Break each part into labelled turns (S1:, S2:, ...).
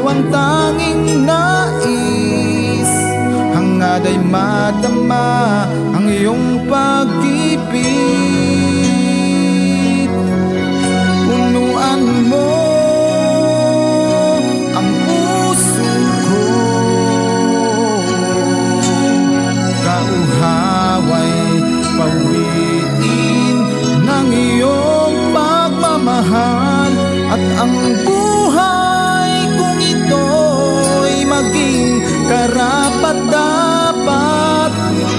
S1: Ang tanging nais, hangad ay madama ang iyong pag-ibig. Punuan mo ang puso ko, kauhaway pawiin ng iyong pagmamahal. At ang karapat-dapat,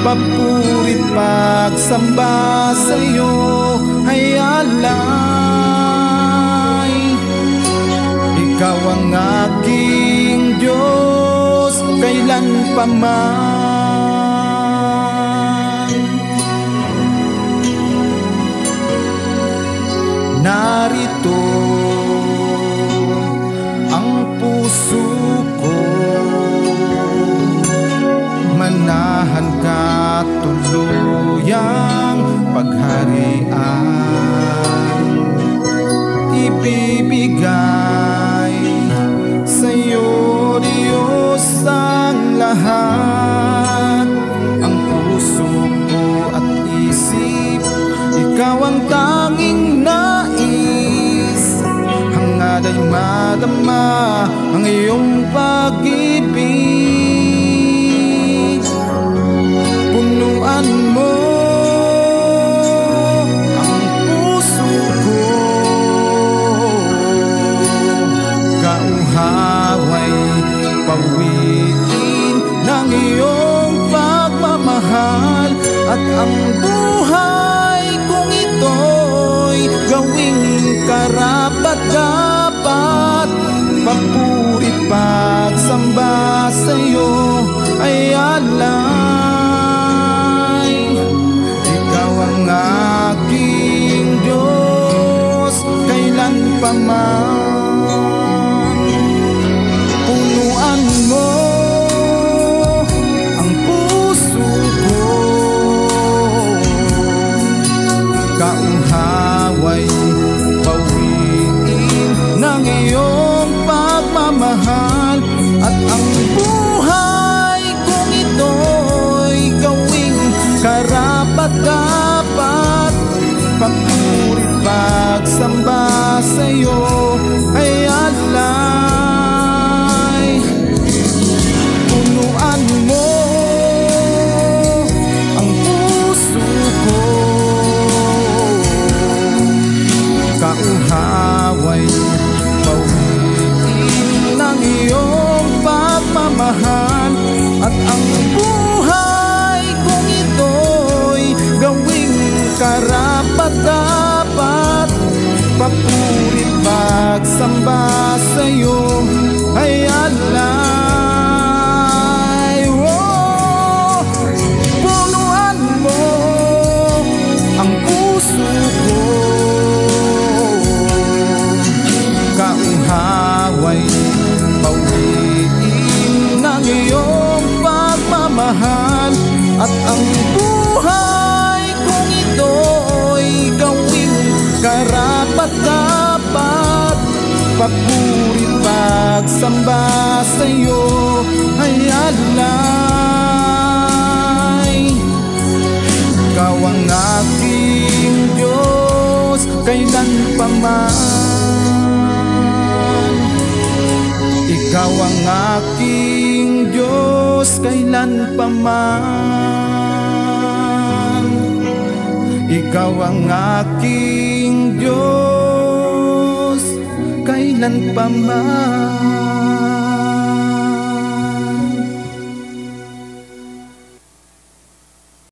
S1: papurit pagsamba sa'yo ay alay. Ikaw ang aking Diyos kailan pa man. Narito ang puso ko, manahan ka tuluyang pagharian. Ibibigay sa'yo, Diyos, ang lahat. Ang puso ko at isip, ikaw ang tanging nais. Hangad ay madama ang iyong pag-ibig. Punuan mo ang puso ko, kauhaway pawiin ng iyong pagmamahal. At ang buhay kong ito'y gawing karapat-dapat, papurit pagsamba sa'yo ay alay. Ikaw ang aking Diyos kailan pa man. Punuan mo ang puso ko, kauhaway pawiin ng iyong pagmamahal. At ang buhay kong ito'y gawing karapat-dapat, papurit pagsamba sa'yo ay alay. Punuan mo ang puso ko, kauhaway pawiin ng iyong pagmamahal. At ang buhay kong ito'y gawing karapat-dapat, papurit pagsamba sa'yo ay alay. Oh, punuan mo ang puso ko, kauhaway pawiin ng iyong pagmamahal. At ang buhay kong ito'y gawing karapat-dapat, papurit pagsamba sa'yo ay alay. man. Ikaw ang aking Diyos kailan pa man. Ikaw ang aking Diyos kailan pa man.